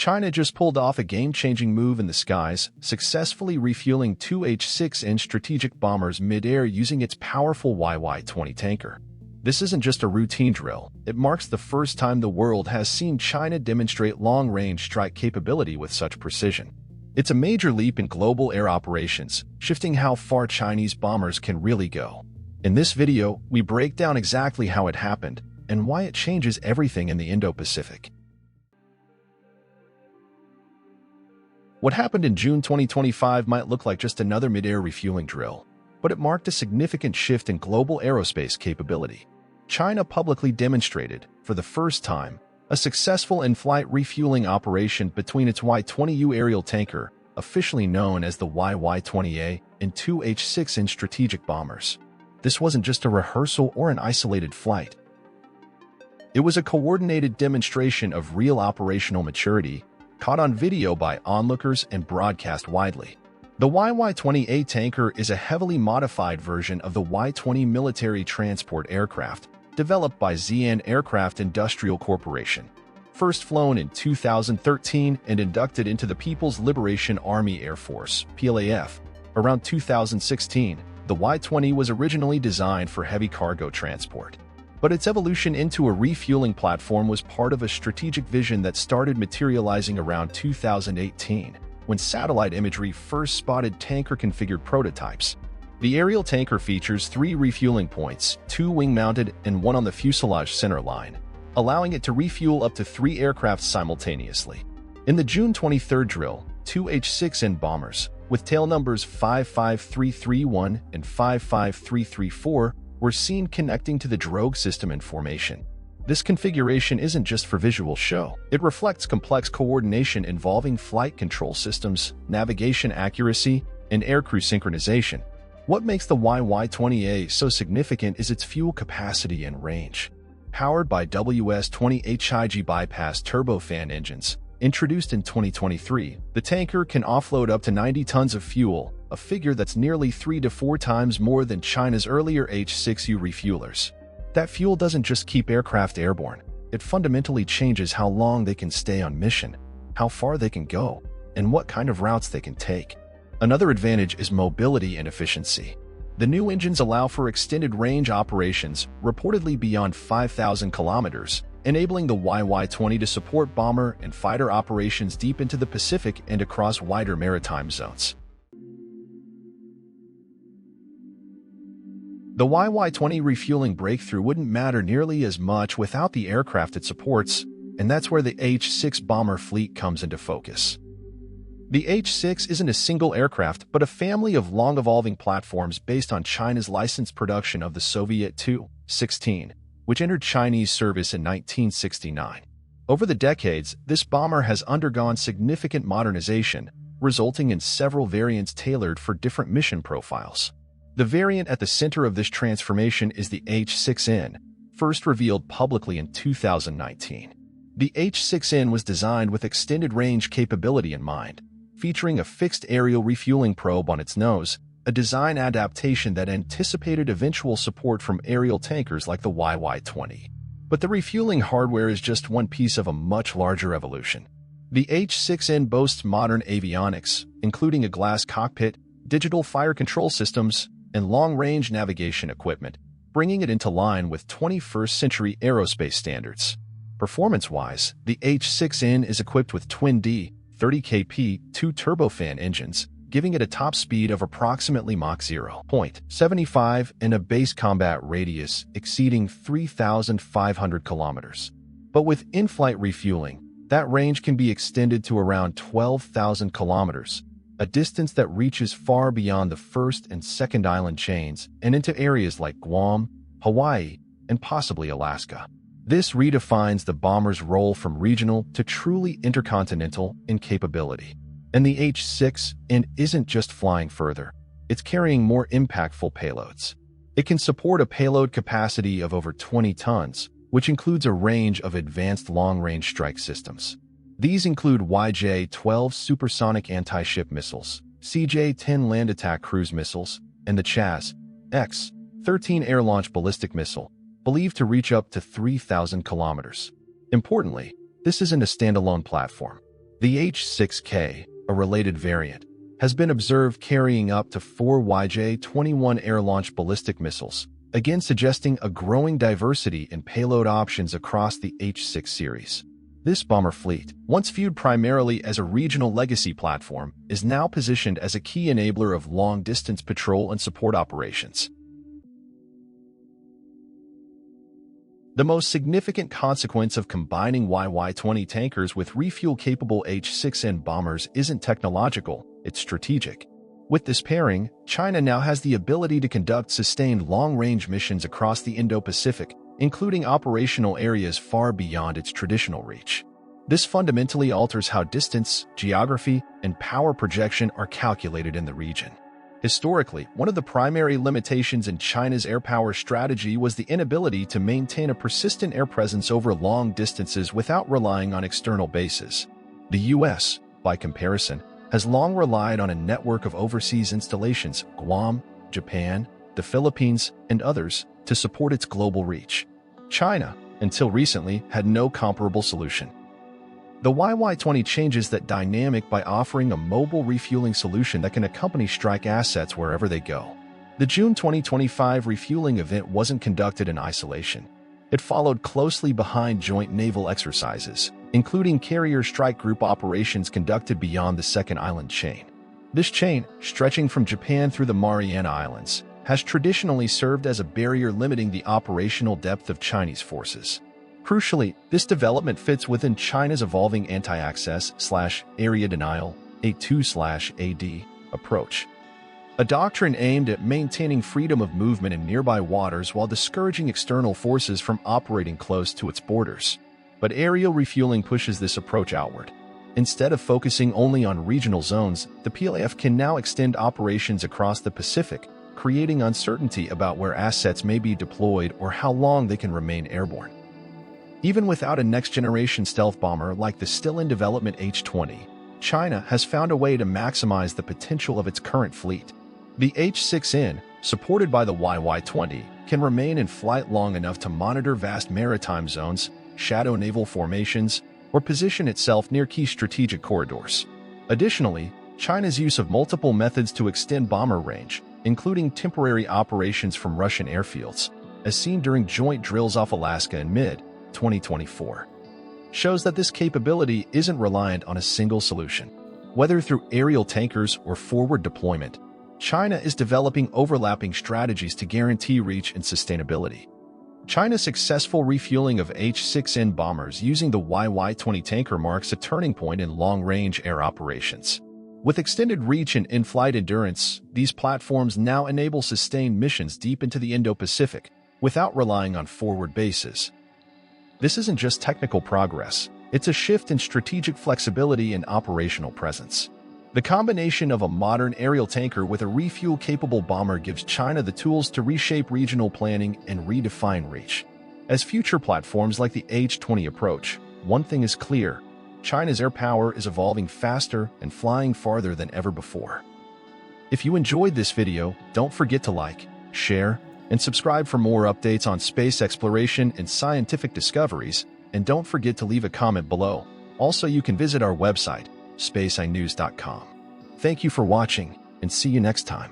China just pulled off a game-changing move in the skies, successfully refueling two H-6N strategic bombers mid-air using its powerful Y-20 tanker. This isn't just a routine drill. It marks the first time the world has seen China demonstrate long-range strike capability with such precision. It's a major leap in global air operations, shifting how far Chinese bombers can really go. In this video, we break down exactly how it happened and why it changes everything in the Indo-Pacific. What happened in June 2025 might look like just another mid-air refueling drill, but it marked a significant shift in global aerospace capability. China publicly demonstrated, for the first time, a successful in-flight refueling operation between its Y-20U aerial tanker, officially known as the Y-20A, and two H-6N strategic bombers. This wasn't just a rehearsal or an isolated flight. It was a coordinated demonstration of real operational maturity, caught on video by onlookers and broadcast widely. The Y-20A tanker is a heavily modified version of the Y-20 military transport aircraft, developed by H-6N Aircraft Industrial Corporation. First flown in 2013 and inducted into the People's Liberation Army Air Force, PLAAF, around 2016, the Y-20 was originally designed for heavy cargo transport. But its evolution into a refueling platform was part of a strategic vision that started materializing around 2018, when satellite imagery first spotted tanker-configured prototypes. The aerial tanker features 3 refueling points, 2 wing-mounted and 1 on the fuselage center line, allowing it to refuel up to 3 aircraft simultaneously. In the June 23 drill, 2 H-6N bombers, with tail numbers 55331 and 55334, were seen connecting to the drogue system in formation. This configuration isn't just for visual show. It reflects complex coordination involving flight control systems, navigation accuracy, and aircrew synchronization. What makes the Y-20A so significant is its fuel capacity and range. Powered by WS-20HIG bypass turbofan engines, introduced in 2023, the tanker can offload up to 90 tons of fuel, a figure that's nearly 3 to 4 times more than China's earlier H-6U refuelers. That fuel doesn't just keep aircraft airborne, it fundamentally changes how long they can stay on mission, how far they can go, and what kind of routes they can take. Another advantage is mobility and efficiency. The new engines allow for extended range operations, reportedly beyond 5,000 kilometers, enabling the Y-20 to support bomber and fighter operations deep into the Pacific and across wider maritime zones. The Y-20 refueling breakthrough wouldn't matter nearly as much without the aircraft it supports, and that's where the H-6 bomber fleet comes into focus. The H-6 isn't a single aircraft, but a family of long-evolving platforms based on China's licensed production of the Soviet Tu-16, which entered Chinese service in 1969. Over the decades, this bomber has undergone significant modernization, resulting in several variants tailored for different mission profiles. The variant at the center of this transformation is the H-6N, first revealed publicly in 2019. The H-6N was designed with extended range capability in mind, featuring a fixed aerial refueling probe on its nose, a design adaptation that anticipated eventual support from aerial tankers like the Y-20. But the refueling hardware is just one piece of a much larger evolution. The H-6N boasts modern avionics, including a glass cockpit, digital fire control systems, and long-range navigation equipment, bringing it into line with 21st-century aerospace standards. Performance-wise, the H-6N is equipped with twin-D, 30kp, 2 turbofan engines, giving it a top speed of approximately Mach 0.75 and a base combat radius exceeding 3,500 kilometers. But with in-flight refueling, that range can be extended to around 12,000 kilometers, a distance that reaches far beyond the first and second island chains and into areas like Guam, Hawaii, and possibly Alaska. This redefines the bomber's role from regional to truly intercontinental in capability. And the H-6N isn't just flying further, it's carrying more impactful payloads. It can support a payload capacity of over 20 tons, which includes a range of advanced long-range strike systems. These include YJ-12 supersonic anti-ship missiles, CJ-10 land attack cruise missiles, and the X-13 air-launched ballistic missile, believed to reach up to 3,000 kilometers. Importantly, this isn't a standalone platform. The H-6K, a related variant, has been observed carrying up to 4 Y-20U air-launched ballistic missiles, again suggesting a growing diversity in payload options across the H-6 series. This bomber fleet, once viewed primarily as a regional legacy platform, is now positioned as a key enabler of long-distance patrol and support operations. The most significant consequence of combining Y-20 tankers with refuel-capable H-6N bombers isn't technological, it's strategic. With this pairing, China now has the ability to conduct sustained long-range missions across the Indo-Pacific, including operational areas far beyond its traditional reach. This fundamentally alters how distance, geography, and power projection are calculated in the region. Historically, one of the primary limitations in China's air power strategy was the inability to maintain a persistent air presence over long distances without relying on external bases. The U.S., by comparison, has long relied on a network of overseas installations, Guam, Japan, the Philippines, and others, to support its global reach. China, until recently, had no comparable solution. The Y-20 changes that dynamic by offering a mobile refueling solution that can accompany strike assets wherever they go. The June 2025 refueling event wasn't conducted in isolation. It followed closely behind joint naval exercises, including carrier strike group operations conducted beyond the second island chain. This chain, stretching from Japan through the Mariana Islands, has traditionally served as a barrier limiting the operational depth of Chinese forces. Crucially, this development fits within China's evolving anti-access/area denial A2/AD approach, a doctrine aimed at maintaining freedom of movement in nearby waters while discouraging external forces from operating close to its borders. But aerial refueling pushes this approach outward. Instead of focusing only on regional zones, the PLAAF can now extend operations across the Pacific, creating uncertainty about where assets may be deployed or how long they can remain airborne. Even without a next-generation stealth bomber like the still-in-development H-20, China has found a way to maximize the potential of its current fleet. The H-6N, supported by the Y-20, can remain in flight long enough to monitor vast maritime zones, shadow naval formations, or position itself near key strategic corridors. Additionally, China's use of multiple methods to extend bomber range, including temporary operations from Russian airfields, as seen during joint drills off Alaska in mid-2024, shows that this capability isn't reliant on a single solution. Whether through aerial tankers or forward deployment, China is developing overlapping strategies to guarantee reach and sustainability. China's successful refueling of H-6N bombers using the Y-20 tanker marks a turning point in long-range air operations. With extended reach and in-flight endurance, these platforms now enable sustained missions deep into the Indo-Pacific without relying on forward bases. This isn't just technical progress, it's a shift in strategic flexibility and operational presence. The combination of a modern aerial tanker with a refuel-capable bomber gives China the tools to reshape regional planning and redefine reach. As future platforms like the H-20 approach, one thing is clear: China's air power is evolving faster and flying farther than ever before. If you enjoyed this video, don't forget to like, share, and subscribe for more updates on space exploration and scientific discoveries, and don't forget to leave a comment below. Also, you can visit our website, SpaceEyeNews.com. Thank you for watching, and see you next time.